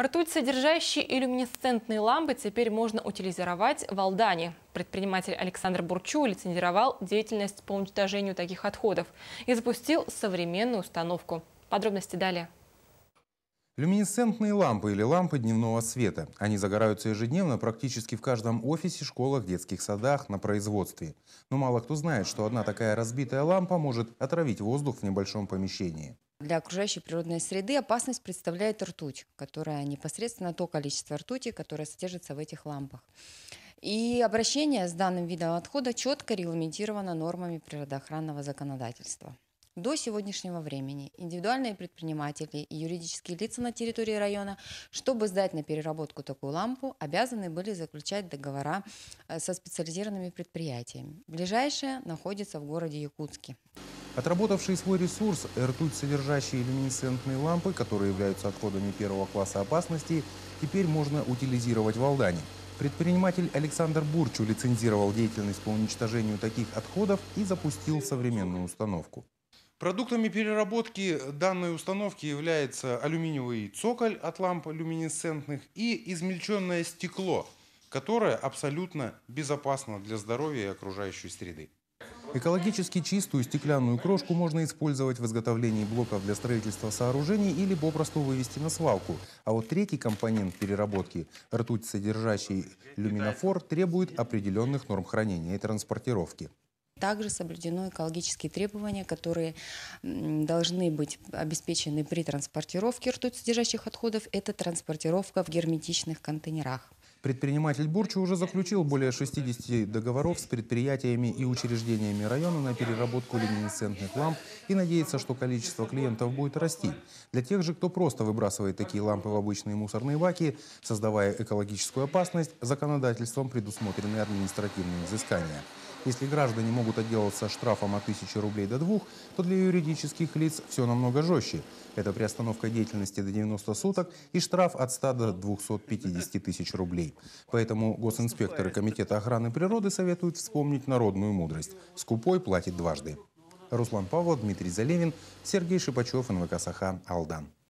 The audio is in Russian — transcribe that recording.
Ртуть-содержащие и люминесцентные лампы теперь можно утилизировать в Алдане. Предприниматель Александр Бурчу лицензировал деятельность по уничтожению таких отходов и запустил современную установку. Подробности далее. Люминесцентные лампы или лампы дневного света. Они загораются ежедневно практически в каждом офисе, школах, детских садах, на производстве. Но мало кто знает, что одна такая разбитая лампа может отравить воздух в небольшом помещении. Для окружающей природной среды опасность представляет ртуть, которая непосредственно то количество ртути, которое содержится в этих лампах. И обращение с данным видом отхода четко регламентировано нормами природоохранного законодательства. До сегодняшнего времени индивидуальные предприниматели и юридические лица на территории района, чтобы сдать на переработку такую лампу, обязаны были заключать договора со специализированными предприятиями. Ближайшее находится в городе Якутске. Отработавшие свой ресурс, ртуть содержащие люминесцентные лампы, которые являются отходами первого класса опасности, теперь можно утилизировать в Алдане. Предприниматель Александр Бурчу лицензировал деятельность по уничтожению таких отходов и запустил современную установку. Продуктами переработки данной установки является алюминиевый цоколь от ламп люминесцентных и измельченное стекло, которое абсолютно безопасно для здоровья и окружающей среды. Экологически чистую стеклянную крошку можно использовать в изготовлении блоков для строительства сооружений или попросту вывести на свалку. А вот третий компонент переработки, ртуть содержащий люминофор, требует определенных норм хранения и транспортировки. Также соблюдены экологические требования, которые должны быть обеспечены при транспортировке ртуть-содержащих отходов. Это транспортировка в герметичных контейнерах. Предприниматель Бурчу уже заключил более 60 договоров с предприятиями и учреждениями района на переработку люминесцентных ламп и надеется, что количество клиентов будет расти. Для тех же, кто просто выбрасывает такие лампы в обычные мусорные баки, создавая экологическую опасность, законодательством предусмотрены административные взыскания. Если граждане могут отделаться штрафом от 1000 рублей до 2, то для юридических лиц все намного жестче. Это приостановка деятельности до 90 суток и штраф от 100 до 250 тысяч рублей. Поэтому госинспекторы Комитета охраны природы советуют вспомнить народную мудрость. Скупой платит дважды. Руслан Павлов, Дмитрий Залевин, Сергей Шипачев, НВК Саха, Алдан.